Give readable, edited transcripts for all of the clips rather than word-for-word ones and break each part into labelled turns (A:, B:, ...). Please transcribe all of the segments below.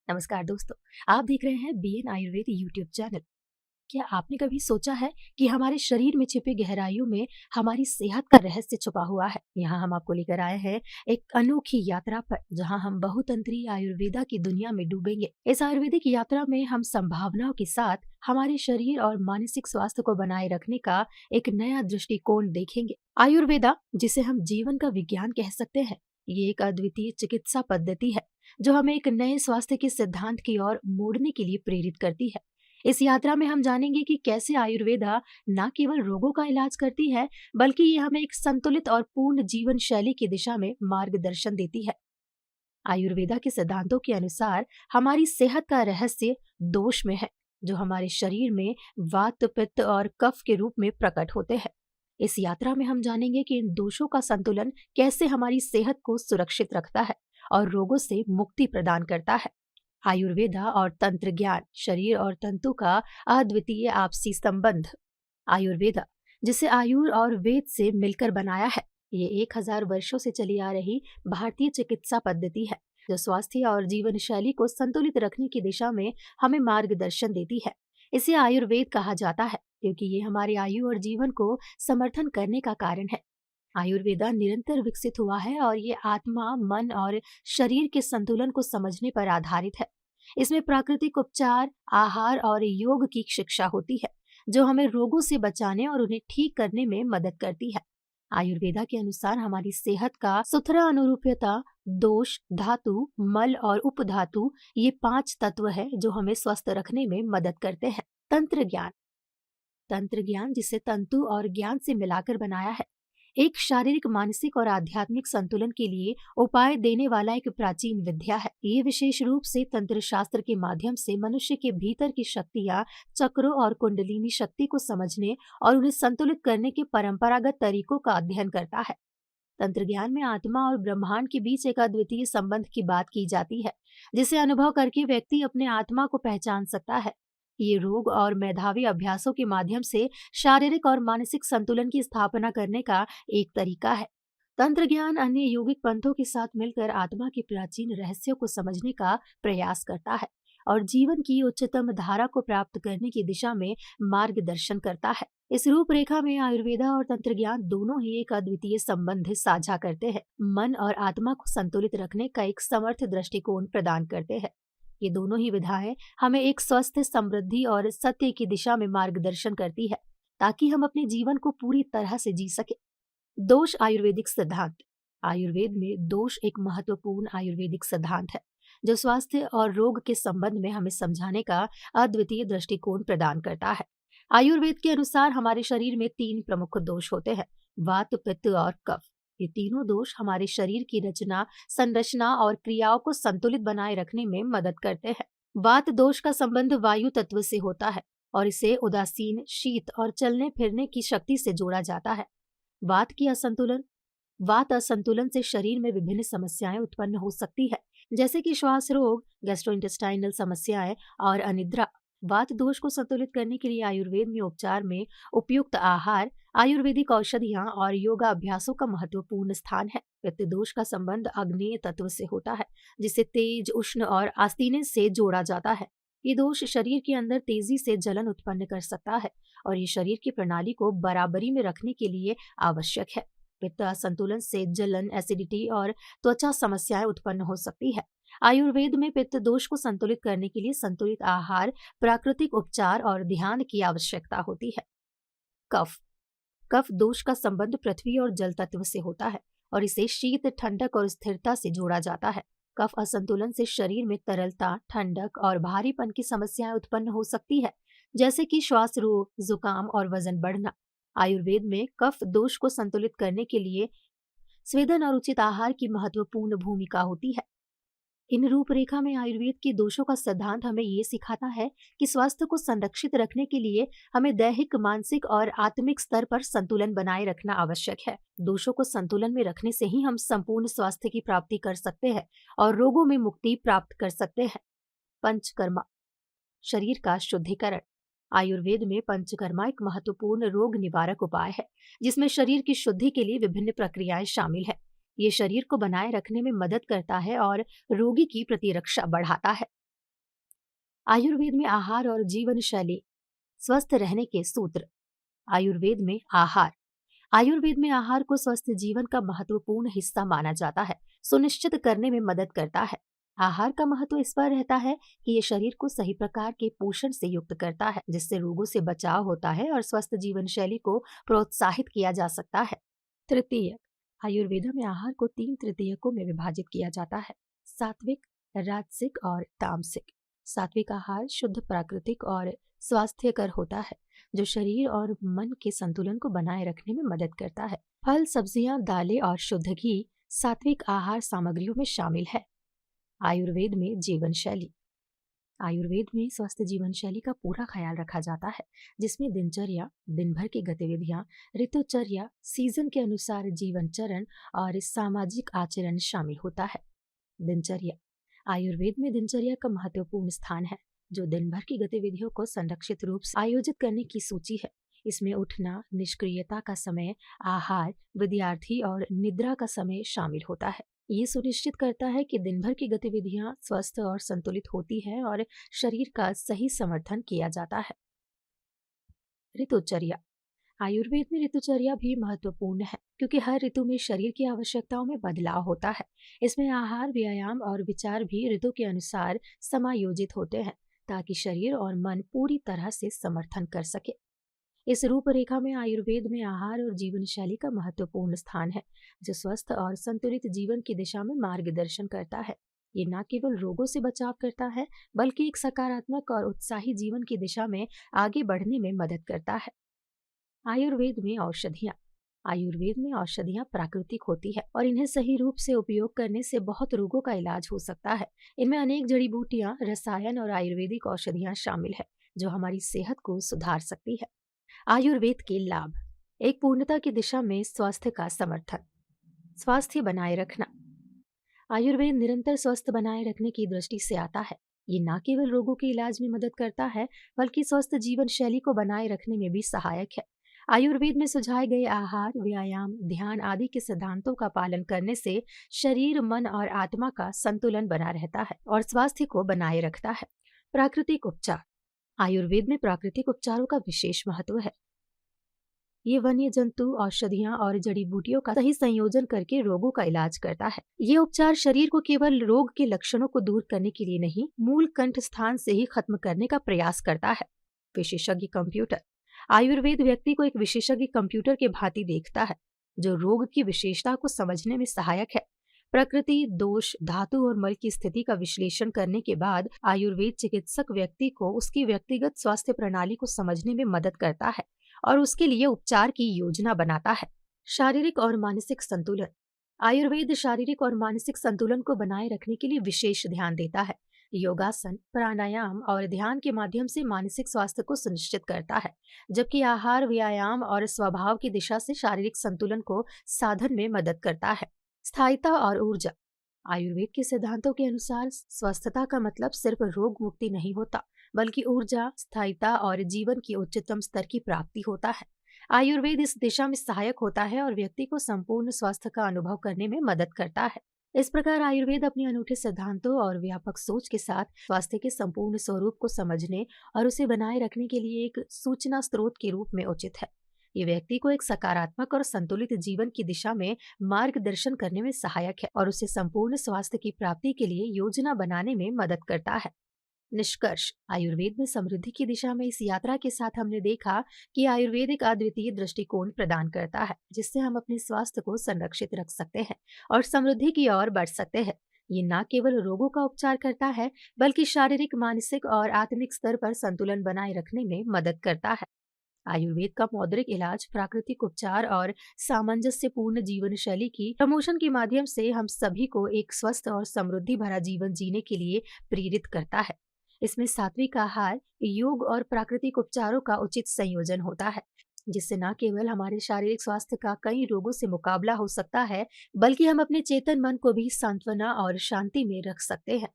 A: नमस्कार दोस्तों। आप देख रहे हैं बीएन आयुर्वेद यूट्यूब चैनल। क्या आपने कभी सोचा है कि हमारे शरीर में छिपे गहराइयों में हमारी सेहत का रहस्य छुपा हुआ है? यहाँ हम आपको लेकर आए हैं एक अनोखी यात्रा पर, जहाँ हम बहुतंत्रीय आयुर्वेदा की दुनिया में डूबेंगे। इस आयुर्वेदिक यात्रा में हम संभावनाओं के साथ हमारे शरीर और मानसिक स्वास्थ्य को बनाए रखने का एक नया दृष्टिकोण देखेंगे। आयुर्वेदा, जिसे हम जीवन का विज्ञान कह सकते हैं, ये एक अद्वितीय चिकित्सा पद्धति है जो हमें एक नए स्वास्थ्य के सिद्धांत की ओर मोड़ने के लिए प्रेरित करती है। इस यात्रा में हम जानेंगे कि कैसे आयुर्वेदा न केवल रोगों का इलाज करती है, बल्कि ये हमें एक संतुलित और पूर्ण जीवन शैली की दिशा में मार्गदर्शन देती है। आयुर्वेदा के सिद्धांतों के अनुसार हमारी सेहत का रहस्य दोष में है, जो हमारे शरीर में वात, पित्त और कफ के रूप में प्रकट होते हैं। इस यात्रा में हम जानेंगे कि इन दोषों का संतुलन कैसे हमारी सेहत को सुरक्षित रखता है और रोगों से मुक्ति प्रदान करता है। आयुर्वेदा और तंत्र ज्ञान, शरीर और तंतु का अद्वितीय आपसी संबंध। आयुर्वेदा, जिसे आयुर और वेद से मिलकर बनाया है, ये 1000 वर्षों से चली आ रही भारतीय चिकित्सा पद्धति है जो स्वास्थ्य और जीवन शैली को संतुलित रखने की दिशा में हमें मार्गदर्शन देती है। इसे आयुर्वेद कहा जाता है क्योंकि ये हमारे आयु और जीवन को समर्थन करने का कारण है। आयुर्वेदा निरंतर विकसित हुआ है और ये आत्मा, मन और शरीर के संतुलन को समझने पर आधारित है। इसमें प्राकृतिक उपचार, आहार और योग की शिक्षा होती है जो हमें रोगों से बचाने और उन्हें ठीक करने में मदद करती है। आयुर्वेदा के अनुसार हमारी सेहत का सुथरा अनुरूपता, दोष, धातु, मल और उपधातु, ये 5 तत्व है जो हमें स्वस्थ रखने में मदद करते हैं। तंत्र ज्ञान। तंत्र ज्ञान, जिसे तंतु और ज्ञान से मिलाकर बनाया है, एक शारीरिक, मानसिक और आध्यात्मिक संतुलन के लिए उपाय देने वाला एक प्राचीन विद्या है। ये विशेष रूप से तंत्र शास्त्र के माध्यम से मनुष्य के भीतर की शक्तियां, चक्रों और कुंडलिनी शक्ति को समझने और उन्हें संतुलित करने के परंपरागत तरीकों का अध्ययन करता है। तंत्र ज्ञान में आत्मा और ब्रह्मांड के बीच एक अद्वितीय संबंध की बात की जाती है, जिसे अनुभव करके व्यक्ति अपने आत्मा को पहचान सकता है। ये रोग और मेधावी अभ्यासों के माध्यम से शारीरिक और मानसिक संतुलन की स्थापना करने का एक तरीका है। तंत्र ज्ञान अन्य यौगिक पंथों के साथ मिलकर आत्मा के प्राचीन रहस्यों को समझने का प्रयास करता है और जीवन की उच्चतम धारा को प्राप्त करने की दिशा में मार्गदर्शन करता है। इस रूपरेखा में आयुर्वेदा और तंत्र ज्ञान दोनों ही एक अद्वितीय संबंध साझा करते हैं, मन और आत्मा को संतुलित रखने का एक समर्थ दृष्टिकोण प्रदान करते हैं। ये दोनों ही विधाएं हमें एक स्वस्थ, समृद्धि और सत्य की दिशा में मार्गदर्शन करती है, ताकि हम अपने जीवन को पूरी तरह से जी सके। दोष आयुर्वेदिक सिद्धांत। आयुर्वेद में दोष एक महत्वपूर्ण आयुर्वेदिक सिद्धांत है जो स्वास्थ्य और रोग के संबंध में हमें समझाने का अद्वितीय दृष्टिकोण प्रदान करता है। आयुर्वेद के अनुसार हमारे शरीर में 3 प्रमुख दोष होते हैं: वात, पित्त और कफ। ये तीनों दोष हमारे शरीर की रचना, संरचना और क्रियाओं को संतुलित बनाए रखने में मदद करते हैं। वात दोष का संबंध वायु तत्व से होता है और इसे उदासीन, शीत और चलने फिरने की शक्ति से जोड़ा जाता है। वात की असंतुलन वात असंतुलन से शरीर में विभिन्न समस्याएं उत्पन्न हो सकती है, जैसे कि श्वास रोग, गैस्ट्रोइंटेस्टाइनल समस्याएं और अनिद्रा। वात दोष को संतुलित करने के लिए आयुर्वेद में उपचार में उपयुक्त आहार, आयुर्वेदिक औषधियां और योगा अभ्यासों का महत्वपूर्ण स्थान है। पित्त दोष का संबंध अग्नेय तत्व से होता है, जिसे तेज, उष्ण और आस्तीने से जोड़ा जाता है। ये दोष शरीर के अंदर तेजी से जलन उत्पन्न कर सकता है और ये शरीर की प्रणाली को बराबरी में रखने के लिए आवश्यक है। पित्त असंतुलन से जलन, एसिडिटी और त्वचा समस्याएं उत्पन्न हो सकती है। आयुर्वेद में पित्त दोष को संतुलित करने के लिए संतुलित आहार, प्राकृतिक उपचार और ध्यान की आवश्यकता होती है। कफ कफ दोष का संबंध पृथ्वी और जल तत्व से होता है और इसे शीत, ठंडक और स्थिरता से जोड़ा जाता है। कफ असंतुलन से शरीर में तरलता, ठंडक और भारीपन की समस्याएं उत्पन्न हो सकती है, जैसे कि श्वास रोग, जुकाम और वजन बढ़ना। आयुर्वेद में कफ दोष को संतुलित करने के लिए स्वेदन और उचित आहार की महत्वपूर्ण भूमिका होती है। इन रूपरेखा में आयुर्वेद के दोषों का सिद्धांत हमें ये सिखाता है कि स्वास्थ्य को संरक्षित रखने के लिए हमें दैहिक, मानसिक और आत्मिक स्तर पर संतुलन बनाए रखना आवश्यक है। दोषों को संतुलन में रखने से ही हम संपूर्ण स्वास्थ्य की प्राप्ति कर सकते हैं और रोगों में मुक्ति प्राप्त कर सकते हैं। पंचकर्मा, शरीर का शुद्धिकरण। आयुर्वेद में पंचकर्मा एक महत्वपूर्ण रोग निवारक उपाय है, जिसमें शरीर की शुद्धि के लिए विभिन्न प्रक्रियाएं शामिल है। ये शरीर को बनाए रखने में मदद करता है और रोगी की प्रतिरक्षा बढ़ाता है। आयुर्वेद में आहार और जीवन शैली, स्वस्थ रहने के सूत्र। आयुर्वेद में आहार। आयुर्वेद में आहार को स्वस्थ जीवन का महत्वपूर्ण हिस्सा माना जाता है, सुनिश्चित करने में मदद करता है। आहार का महत्व इस पर रहता है कि ये शरीर को सही प्रकार के पोषण से युक्त करता है, जिससे रोगों से बचाव होता है और स्वस्थ जीवन शैली को प्रोत्साहित किया जा सकता है। तृतीयक। आयुर्वेद में आहार को 3 तृतीयकों में विभाजित किया जाता है: सात्विक, राजसिक और तामसिक। सात्विक आहार शुद्ध, प्राकृतिक और स्वास्थ्यकर होता है, जो शरीर और मन के संतुलन को बनाए रखने में मदद करता है। फल, सब्जियां, दालें और शुद्ध घी सात्विक आहार सामग्रियों में शामिल है। आयुर्वेद में जीवन शैली। आयुर्वेद में स्वस्थ जीवन शैली का पूरा ख्याल रखा जाता है, जिसमें दिनचर्या, दिन भर की गतिविधियां, ऋतुचर्या, सीजन के अनुसार जीवन चरण और सामाजिक आचरण शामिल होता है। दिनचर्या। आयुर्वेद में दिनचर्या का महत्वपूर्ण स्थान है, जो दिन भर की गतिविधियों को संरक्षित रूप से आयोजित करने की सूची है। इसमें उठना, निष्क्रियता का समय, आहार, विद्यार्थी और निद्रा का समय शामिल होता है। ये सुनिश्चित करता है कि दिन भर की गतिविधियां स्वस्थ और संतुलित होती है और शरीर का सही समर्थन किया जाता है। ऋतुचर्या। आयुर्वेद में ऋतुचर्या भी महत्वपूर्ण है, क्योंकि हर ऋतु में शरीर की आवश्यकताओं में बदलाव होता है। इसमें आहार, व्यायाम और विचार भी ऋतु के अनुसार समायोजित होते हैं, ताकि शरीर और मन पूरी तरह से समर्थन कर सके। इस रूपरेखा में आयुर्वेद में आहार और जीवन शैली का महत्वपूर्ण स्थान है, जो स्वस्थ और संतुलित जीवन की दिशा में मार्गदर्शन करता है। ये न केवल रोगों से बचाव करता है, बल्कि एक सकारात्मक और उत्साही जीवन की दिशा में आगे बढ़ने में मदद करता है। आयुर्वेद में औषधियाँ। आयुर्वेद में औषधियाँ प्राकृतिक होती है और इन्हें सही रूप से उपयोग करने से बहुत रोगों का इलाज हो सकता है। इनमें अनेक जड़ी बूटियां, रसायन और आयुर्वेदिक औषधियाँ शामिल है, जो हमारी सेहत को सुधार सकती है। आयुर्वेद के लाभ। एक पूर्णता की दिशा में स्वास्थ्य का समर्थन। स्वास्थ्य बनाए रखना। आयुर्वेद निरंतर स्वस्थ बनाए रखने की दृष्टि से आता है। ये न केवल रोगों के इलाज में मदद करता है, बल्कि स्वस्थ जीवन शैली को बनाए रखने में भी सहायक है। आयुर्वेद में सुझाए गए आहार, व्यायाम, ध्यान आदि के सिद्धांतों का पालन करने से शरीर, मन और आत्मा का संतुलन बना रहता है और स्वास्थ्य को बनाए रखता है। प्राकृतिक उपचार। आयुर्वेद में प्राकृतिक उपचारों का विशेष महत्व है। ये वन्य जंतु, औषधियां और जड़ी बूटियों का सही संयोजन करके रोगों का इलाज करता है। ये उपचार शरीर को केवल रोग के लक्षणों को दूर करने के लिए नहीं, मूल कंठ स्थान से ही खत्म करने का प्रयास करता है। विशेषज्ञ कंप्यूटर। आयुर्वेद व्यक्ति को एक विशेषज्ञ कंप्यूटर के भांति देखता है, जो रोग की विशेषता को समझने में सहायक है। प्रकृति, दोष, धातु और मल की स्थिति का विश्लेषण करने के बाद आयुर्वेद चिकित्सक व्यक्ति को उसकी व्यक्तिगत स्वास्थ्य प्रणाली को समझने में मदद करता है और उसके लिए उपचार की योजना बनाता है। शारीरिक और मानसिक संतुलन। आयुर्वेद शारीरिक और मानसिक संतुलन को बनाए रखने के लिए विशेष ध्यान देता है। योगासन, प्राणायाम और ध्यान के माध्यम से मानसिक स्वास्थ्य को सुनिश्चित करता है, जबकि आहार, व्यायाम और स्वभाव की दिशा से शारीरिक संतुलन को साधन में मदद करता है। स्थायिता और ऊर्जा। आयुर्वेद के सिद्धांतों के अनुसार स्वस्थता का मतलब सिर्फ रोग मुक्ति नहीं होता, बल्कि ऊर्जा, स्थायिता और जीवन की उच्चतम स्तर की प्राप्ति होता है। आयुर्वेद इस दिशा में सहायक होता है और व्यक्ति को संपूर्ण स्वास्थ्य का अनुभव करने में मदद करता है। इस प्रकार आयुर्वेद अपने अनूठे सिद्धांतों और व्यापक सोच के साथ स्वास्थ्य के संपूर्ण स्वरूप को समझने और उसे बनाए रखने के लिए एक सूचना स्रोत के रूप में उचित है। ये व्यक्ति को एक सकारात्मक और संतुलित जीवन की दिशा में मार्गदर्शन करने में सहायक है और उसे संपूर्ण स्वास्थ्य की प्राप्ति के लिए योजना बनाने में मदद करता है। निष्कर्ष। आयुर्वेद में समृद्धि की दिशा में इस यात्रा के साथ हमने देखा कि आयुर्वेद एक अद्वितीय दृष्टिकोण प्रदान करता है, जिससे हम अपने स्वास्थ्य को संरक्षित रख सकते हैं और समृद्धि की ओर बढ़ सकते हैं। ये न केवल रोगों का उपचार करता है, बल्कि शारीरिक, मानसिक और आत्मिक स्तर पर संतुलन बनाए रखने में मदद करता है। आयुर्वेद का मौद्रिक इलाज, प्राकृतिक उपचार और सामंजस्यपूर्ण जीवन शैली की प्रमोशन के माध्यम से हम सभी को एक स्वस्थ और समृद्धि भरा जीवन जीने के लिए प्रेरित करता है। इसमें सात्विक आहार, योग और प्राकृतिक उपचारों का उचित संयोजन होता है, जिससे न केवल हमारे शारीरिक स्वास्थ्य का कई रोगों से मुकाबला हो सकता है, बल्कि हम अपने चेतन मन को भी सांत्वना और शांति में रख सकते हैं।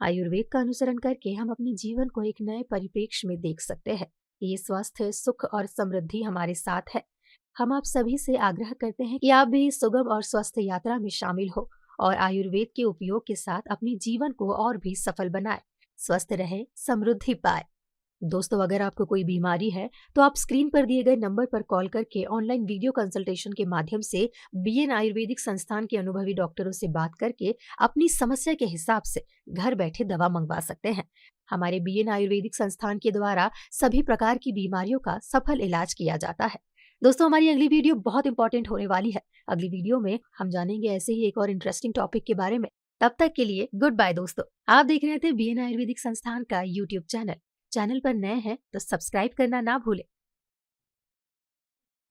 A: आयुर्वेद का अनुसरण करके हम अपने जीवन को एक नए परिप्रेक्ष्य में देख सकते हैं। ये स्वास्थ्य, सुख और समृद्धि हमारे साथ है। हम आप सभी से आग्रह करते हैं कि आप भी इस सुगम और स्वस्थ यात्रा में शामिल हो और आयुर्वेद के उपयोग के साथ अपने जीवन को और भी सफल बनाएं। स्वस्थ रहे, समृद्धि पाए। दोस्तों, अगर आपको कोई बीमारी है तो आप स्क्रीन पर दिए गए नंबर पर कॉल करके ऑनलाइन वीडियो कंसल्टेशन के माध्यम से बीएन आयुर्वेदिक संस्थान के अनुभवी डॉक्टरों से बात करके अपनी समस्या के हिसाब से घर बैठे दवा मंगवा सकते हैं। हमारे बीएन आयुर्वेदिक संस्थान के द्वारा सभी प्रकार की बीमारियों का सफल इलाज किया जाता है। दोस्तों, हमारी अगली वीडियो बहुत इंपॉर्टेंट होने वाली है। अगली वीडियो में हम जानेंगे ऐसे ही एक और इंटरेस्टिंग टॉपिक के बारे में। तब तक के लिए गुड बाय दोस्तों। आप देख रहे थे बीएन आयुर्वेदिक संस्थान का यूट्यूब चैनल। चैनल पर नए हैं तो सब्सक्राइब करना ना भूलें।